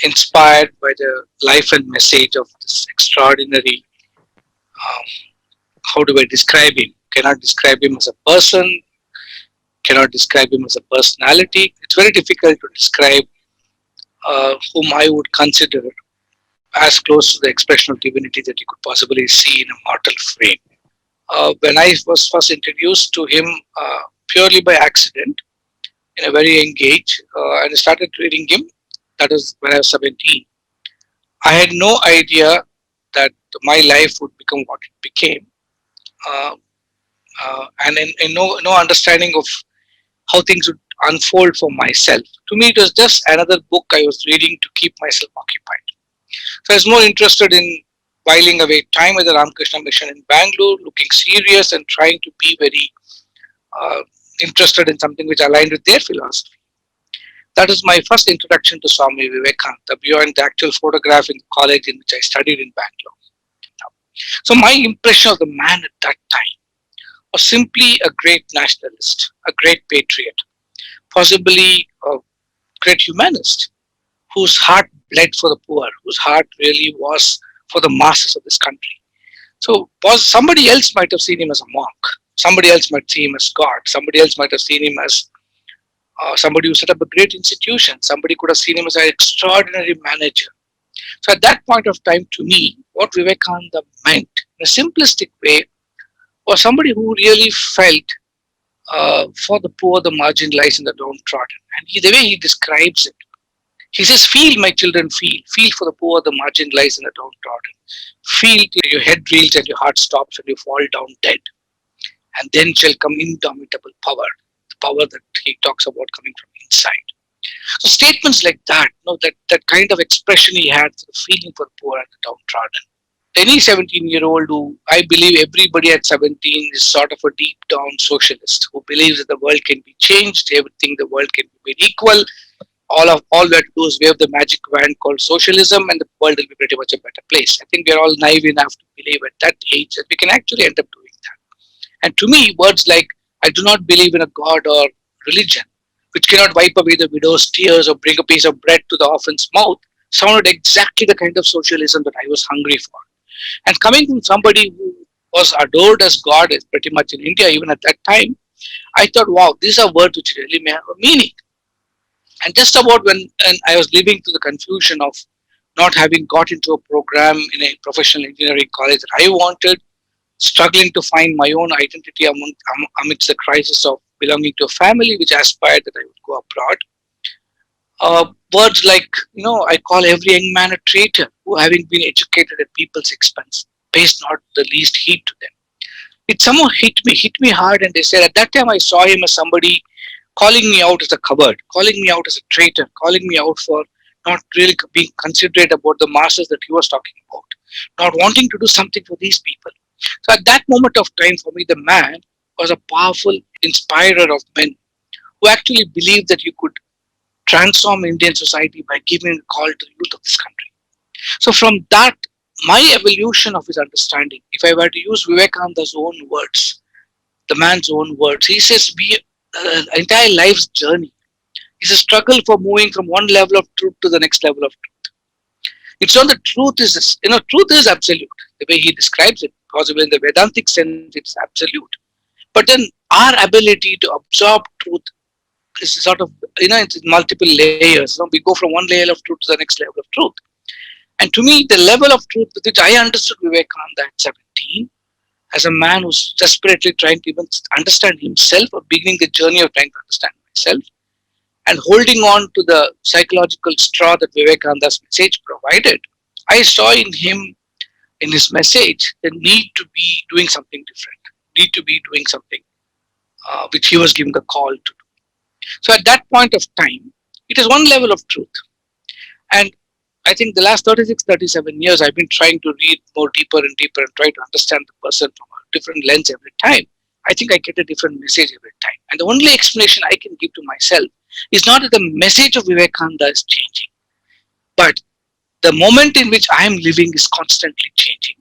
inspired by the life and message of this extraordinary, um, how do I describe him? Cannot describe him as a person, cannot describe him as a personality. It's very difficult to describe whom I would consider as close to the expression of divinity that you could possibly see in a mortal frame. When I was first introduced to him purely by accident in a very young age, and I started reading him, that was when I was 17. I had no idea that my life would become what it became, uh, and no understanding of how things would unfold for myself. To me, it was just another book I was reading to keep myself occupied. So I was more interested in whiling away time at the Ramakrishna mission in Bangalore, looking serious and trying to be very uh, interested in something which aligned with their philosophy. That was my first introduction to Swami Vivekananda beyond the actual photograph in the college in which I studied in Bangalore. So my impression of the man at that time was simply a great nationalist, a great patriot, possibly a great humanist, whose heart bled for the poor, whose heart really was for the masses of this country. So somebody else might have seen him as a monk, somebody else might see him as God, somebody else might have seen him as somebody who set up a great institution, somebody could have seen him as an extraordinary manager. So at that point of time, to me, what Vivekananda meant in a simplistic way was somebody who really felt for the poor, the marginalized, and the downtrodden. And the way he describes it, he says, "Feel, my children, feel for the poor, the marginalized, and the downtrodden. Feel till your head reels and your heart stops and you fall down dead. And then shall come indomitable power, the power that he talks about coming from inside." So statements like that, that kind of expression he had for the feeling for the poor and the downtrodden. Any 17-year-old who, I believe everybody at 17 is sort of a deep down socialist who believes that the world can be changed, everything, the world can be made equal. All we have to do is wave the magic wand called socialism and the world will be pretty much a better place. I think we are all naive enough to believe at that age that we can actually end up doing that. And to me, words like, "I do not believe in a God or religion, which cannot wipe away the widow's tears or bring a piece of bread to the orphan's mouth," sounded exactly the kind of socialism that I was hungry for. And coming from somebody who was adored as God, is pretty much in India, even at that time, I thought, wow, these are words which really may have a meaning. And just about when I was living through the confusion of not having got into a program in a professional engineering college that I wanted, struggling to find my own identity amidst the crisis of belonging to a family which aspired that I would go abroad. Words like, I call every young man a traitor who, having been educated at people's expense, pays not the least heed to them. It somehow hit me hard, and they said at that time I saw him as somebody calling me out as a coward, calling me out as a traitor, calling me out for not really being considerate about the masses that he was talking about, not wanting to do something for these people. So at that moment of time, for me, the man was a powerful inspirer of men who actually believed that you could transform Indian society by giving a call to the youth of this country. So from that, my evolution of his understanding, if I were to use Vivekananda's own words, the man's own words, he says, we entire life's journey is a struggle for moving from one level of truth to the next level of truth. It's not the truth is, truth is absolute. The way he describes it, possibly in the Vedantic sense, it's absolute. But then our ability to absorb truth is sort of, it's multiple layers. We go from one layer of truth to the next level of truth. And to me, the level of truth with which I understood Vivekananda at 17, as a man who's desperately trying to even understand himself or beginning the journey of trying to understand myself, and holding on to the psychological straw that Vivekananda's message provided, I saw in him, in his message, the need to be doing something different, need to be doing something which he was given the call to do. So at that point of time, it is one level of truth. And I think the last 36, 37 years, I've been trying to read more deeper and deeper and try to understand the person from a different lens every time. I think I get a different message every time. And the only explanation I can give to myself is not that the message of Vivekananda is changing, but the moment in which I am living is constantly changing.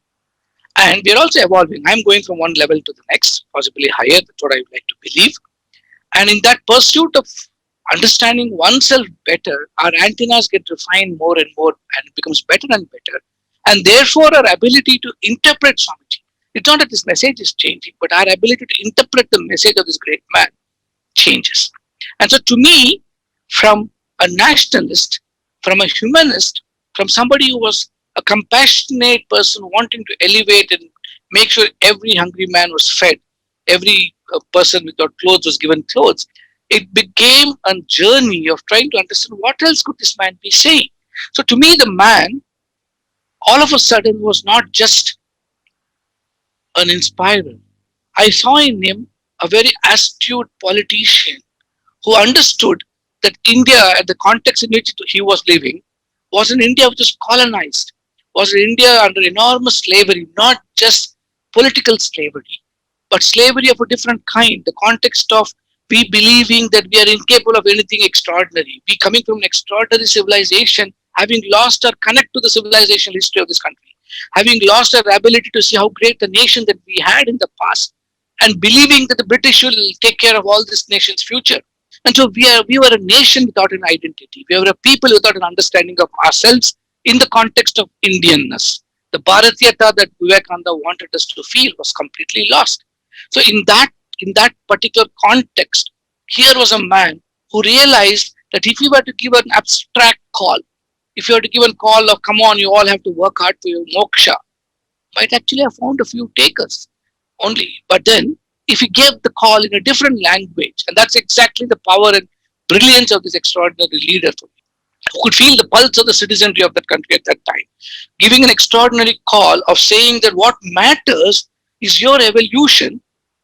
And we are also evolving. I'm going from one level to the next, possibly higher. That's what I would like to believe. And in that pursuit of understanding oneself better, our antennas get refined more and more and it becomes better and better. And therefore, our ability to interpret Swamiji. It's not that this message is changing, but our ability to interpret the message of this great man changes. And so, to me, from a nationalist, from a humanist, from somebody who was a compassionate person wanting to elevate and make sure every hungry man was fed, every person without clothes was given clothes, it became a journey of trying to understand what else could this man be saying. So, to me, the man all of a sudden was not just an inspirer. I saw in him a very astute politician who understood that India, at the context in which he was living, was an India which was colonized, was an India under enormous slavery, not just political slavery, but slavery of a different kind. The context of we believing that we are incapable of anything extraordinary, we coming from an extraordinary civilization, having lost our connect to the civilization history of this country, having lost our ability to see how great the nation that we had in the past, and believing that the British will take care of all this nation's future. And so we were a nation without an identity. We were a people without an understanding of ourselves in the context of Indianness. The Bharatiyata that Vivekananda wanted us to feel was completely lost. So in that particular context, here was a man who realized that if you were to give an abstract call, if you were to give a call of come on, you all have to work hard for your moksha, might actually have found a few takers only. But then, if he gave the call in a different language, and that's exactly the power and brilliance of this extraordinary leader for me, who could feel the pulse of the citizenry of that country at that time, giving an extraordinary call of saying that what matters is your evolution,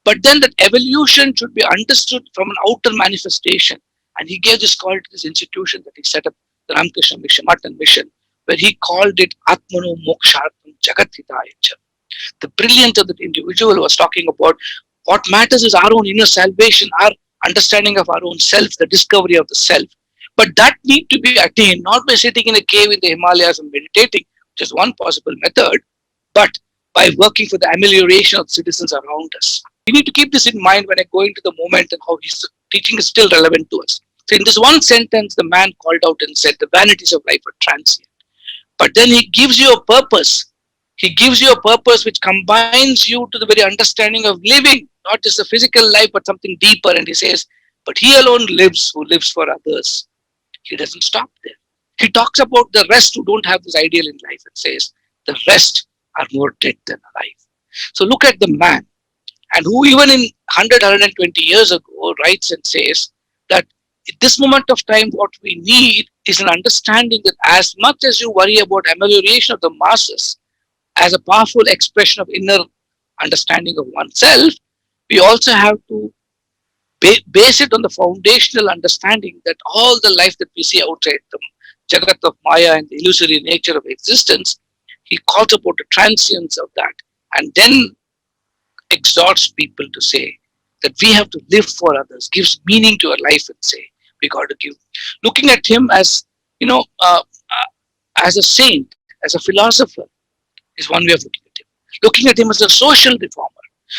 but then that evolution should be understood from an outer manifestation. And he gave this call to this institution that he set up, the Ramakrishna Mission, Matan Mission, where he called it Atmano Mokshartham Jagat Hitaya. The brilliance of that individual was talking about what matters is our own inner salvation, our understanding of our own self, the discovery of the self. But that need to be attained not by sitting in a cave in the Himalayas and meditating, which is one possible method, but by working for the amelioration of citizens around us. We need to keep this in mind when I go into the moment and how his teaching is still relevant to us. So in this one sentence, the man called out and said, the vanities of life are transient. But then he gives you a purpose. He gives you a purpose which combines you to the very understanding of living, not just a physical life, but something deeper. And he says, but he alone lives who lives for others. He doesn't stop there. He talks about the rest who don't have this ideal in life and says, the rest are more dead than alive. So look at the man, and who even in 120 years ago writes and says that at this moment of time, what we need is an understanding that as much as you worry about amelioration of the masses as a powerful expression of inner understanding of oneself, we also have to base it on the foundational understanding that all the life that we see outside the Jagat of Maya and the illusory nature of existence, he calls about the transience of that, and then exhorts people to say that we have to live for others, gives meaning to our life and say we got to give. Looking at him as, as a saint, as a philosopher, is one way of looking at him. Looking at him as a social reformer.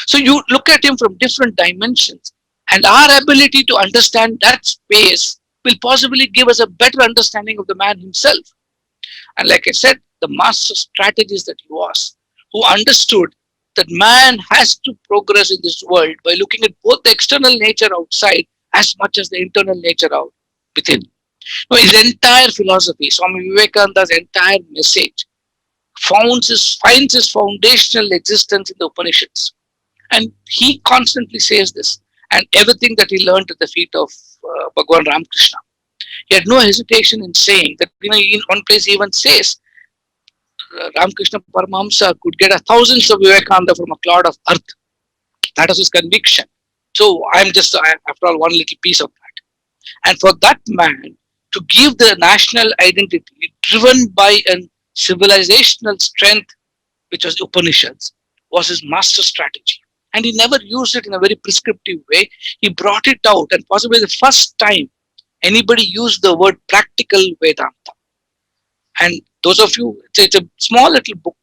So you look at him from different dimensions, and our ability to understand that space will possibly give us a better understanding of the man himself. And like I said, the master strategist that he was, who understood that man has to progress in this world by looking at both the external nature outside as much as the internal nature out within. Now, his entire philosophy, Swami Vivekananda's entire message, finds his foundational existence in the Upanishads. And he constantly says this, and everything that he learned at the feet of Bhagavan Ramakrishna. He had no hesitation in saying that, in one place he even says, Ramakrishna Paramahamsa could get thousands of Vivekananda from a clod of earth. That was his conviction. So I'm just, after all, one little piece of that. And for that man to give the national identity driven by a civilizational strength, which was Upanishads, was his master strategy. And he never used it in a very prescriptive way. He brought it out, and possibly the first time anybody used the word practical Vedanta. And those of you, it's a small little book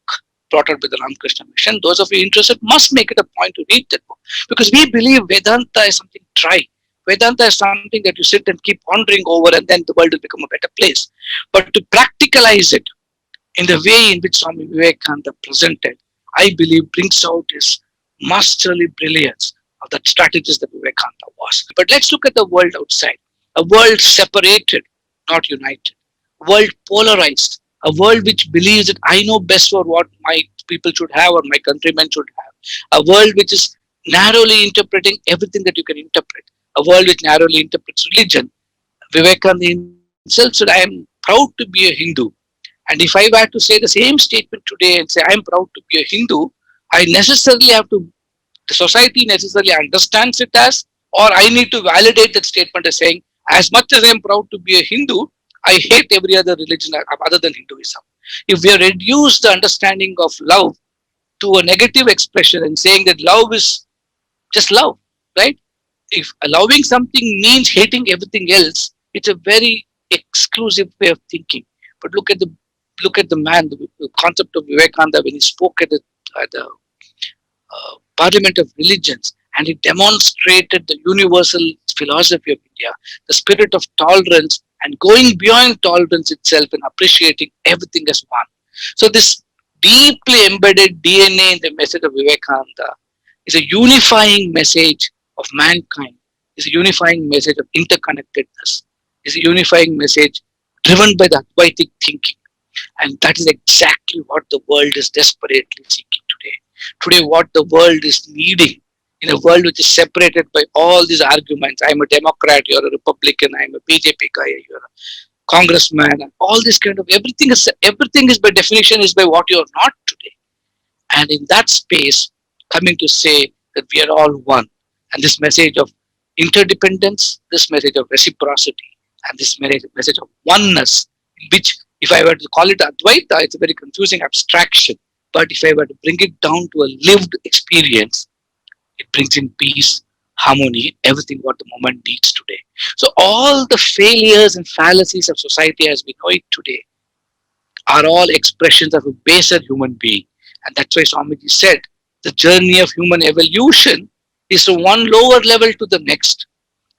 brought out by the Ramakrishna Mission. Those of you interested must make it a point to read that book, because we believe Vedanta is something dry. Vedanta is something that you sit and keep pondering over, and then the world will become a better place. But to practicalize it in the way in which Swami Vivekananda presented, I believe brings out his masterly brilliance of that strategist that Vivekananda was. But let's look at the world outside. A world separated, not united. A world polarized. A world which believes that I know best for what my people should have or my countrymen should have. A world which is narrowly interpreting everything that you can interpret. A world which narrowly interprets religion. Vivekananda himself said, I am proud to be a Hindu. And if I were to say the same statement today and say, I am proud to be a Hindu, I necessarily have to, the society necessarily understands it as, or I need to validate that statement as saying, as much as I am proud to be a Hindu, I hate every other religion other than Hinduism. If we reduce the understanding of love to a negative expression and saying that love is just love, right? If loving something means hating everything else, it's a very exclusive way of thinking. But look at the man, the concept of Vivekananda when he spoke at the Parliament of Religions, and he demonstrated the universal philosophy of India, the spirit of tolerance, and going beyond tolerance itself and appreciating everything as one. So this deeply embedded DNA in the message of Vivekananda is a unifying message of mankind, is a unifying message of interconnectedness, is a unifying message driven by the Advaitic thinking. And that is exactly what the world is desperately seeking today. Today, what the world is needing in a world which is separated by all these arguments. I'm a Democrat, you're a Republican, I'm a BJP guy, you're a congressman, and all this kind of everything is by definition is by what you're not today. And in that space, coming to say that we are all one, and this message of interdependence, this message of reciprocity, and this message of oneness, which if I were to call it Advaita, it's a very confusing abstraction. But if I were to bring it down to a lived experience, it brings in peace, harmony, everything what the moment needs today. So all the failures and fallacies of society as we know it today are all expressions of a baser human being. And that's why Swamiji said the journey of human evolution is from one lower level to the next.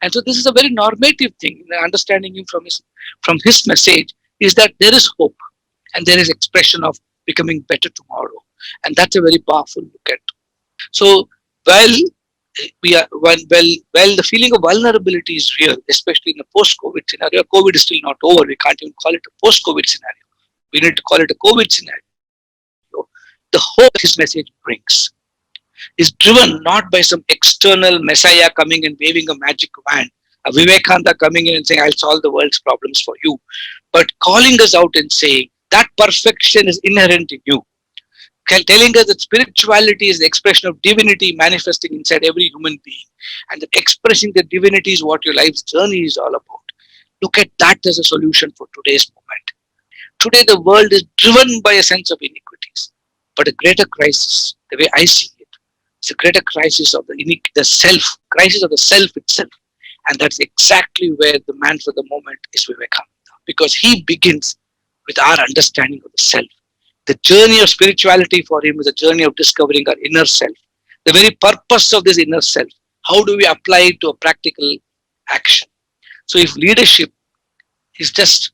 And so this is a very normative thing. Understanding him from his message is that there is hope and there is expression of becoming better tomorrow. And that's a very powerful look at. So while the feeling of vulnerability is real, especially in a post-COVID scenario. COVID is still not over. We can't even call it a post-COVID scenario. We need to call it a COVID scenario. The hope that his message brings is driven not by some external messiah coming and waving a magic wand, a Vivekananda coming in and saying, I'll solve the world's problems for you, but calling us out and saying that perfection is inherent in you, telling us that spirituality is the expression of divinity manifesting inside every human being, and that expressing the divinity is what your life's journey is all about. Look at that as a solution for today's moment. Today, the world is driven by a sense of iniquities, but a greater crisis, the way I see it, is a greater crisis of the self, crisis of the self itself. And that's exactly where the man for the moment is Vivekananda, because he begins with our understanding of the self. The journey of spirituality for him is a journey of discovering our inner self. The very purpose of this inner self, how do we apply it to a practical action? So if leadership is just,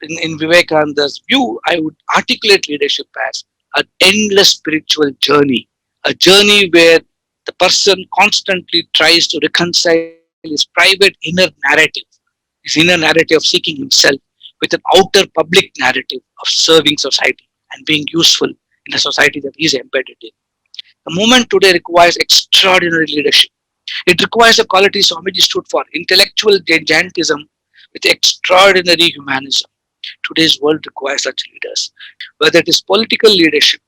in Vivekananda's view, I would articulate leadership as an endless spiritual journey, a journey where the person constantly tries to reconcile his private inner narrative, his inner narrative of seeking himself, with an outer public narrative of serving society and being useful in a society that he is embedded in. The movement today requires extraordinary leadership. It requires a quality Swamiji stood for, intellectual gigantism with extraordinary humanism. Today's world requires such leaders, whether it is political leadership,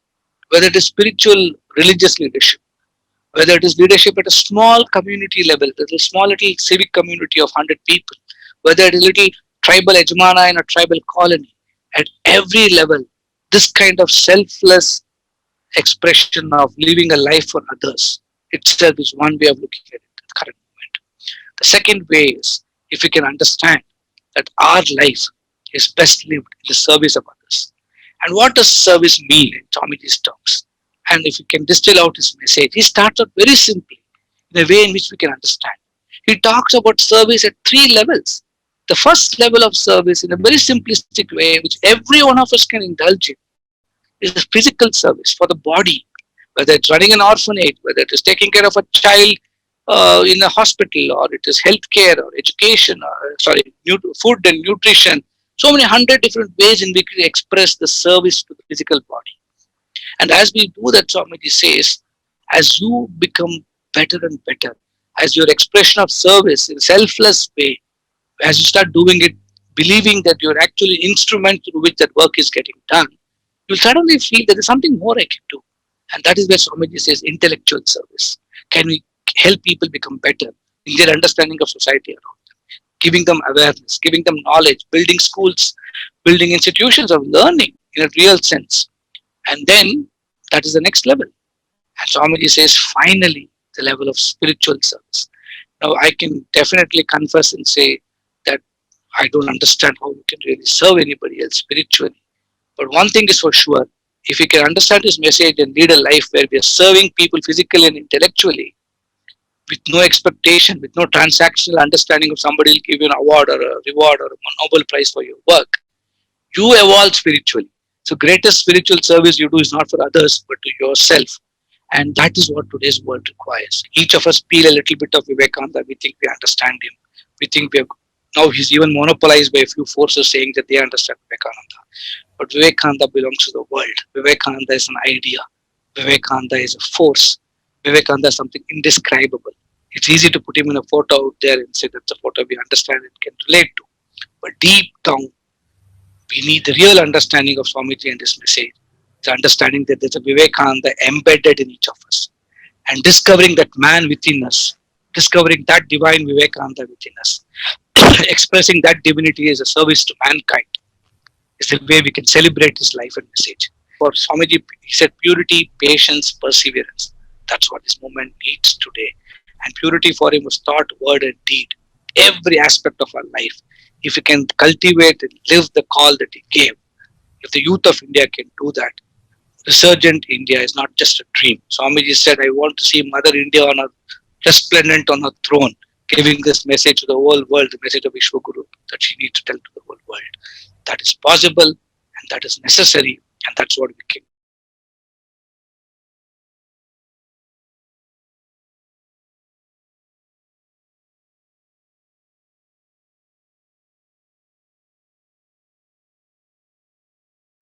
whether it is spiritual, religious leadership, whether it is leadership at a small community level, a small little civic community of 100 people, whether it is a little tribal ejmana in a tribal colony, at every level, this kind of selfless expression of living a life for others itself is one way of looking at it at the current moment. The second way is if we can understand that our life is best lived in the service of others. And what does service mean in Swamiji's terms? And if we can distill out his message, he starts out very simply in a way in which we can understand. He talks about service at three levels. The first level of service, in a very simplistic way, which every one of us can indulge in, is physical service for the body, whether it's running an orphanage, whether it is taking care of a child in a hospital, or it is healthcare or education, or food and nutrition. So many hundred different ways in which we express the service to the physical body. And as we do that, Swamiji says, as you become better and better, as your expression of service in a selfless way, as you start doing it, believing that you're actually instrument through which that work is getting done, you'll suddenly feel that there's something more I can do. And that is where Swamiji says intellectual service. Can we help people become better in their understanding of society around them, giving them awareness, giving them knowledge, building schools, building institutions of learning in a real sense. And then that is the next level. And Swamiji says, finally, the level of spiritual service. Now, I can definitely confess and say that I don't understand how you can really serve anybody else spiritually. But one thing is for sure, if we can understand this message and lead a life where we are serving people physically and intellectually, with no expectation, with no transactional understanding of somebody will give you an award or a reward or a Nobel Prize for your work, you evolve spiritually. So greatest spiritual service you do is not for others, but to yourself. And that is what today's world requires. Each of us feel a little bit of Vivekananda. We think we understand him. We think we have, now he's even monopolized by a few forces saying that they understand Vivekananda. But Vivekananda belongs to the world. Vivekananda is an idea. Vivekananda is a force. Vivekananda is something indescribable. It's easy to put him in a photo out there and say that's a photo we understand and can relate to. But deep down, we need the real understanding of Swamiji and his message. The understanding that there's a Vivekananda embedded in each of us. And discovering that man within us, discovering that divine Vivekananda within us, expressing that divinity as a service to mankind is the way we can celebrate his life and message. For Swamiji, he said purity, patience, perseverance. That's what this movement needs today. And purity for him was thought, word, and deed. Every aspect of our life. If we can cultivate and live the call that he gave, if the youth of India can do that, resurgent India is not just a dream. Swamiji said, I want to see Mother India on a resplendent on her throne, giving this message to the whole world, the message of Vishwaguru that she needs to tell to the whole world. That is possible and that is necessary, and that's what we can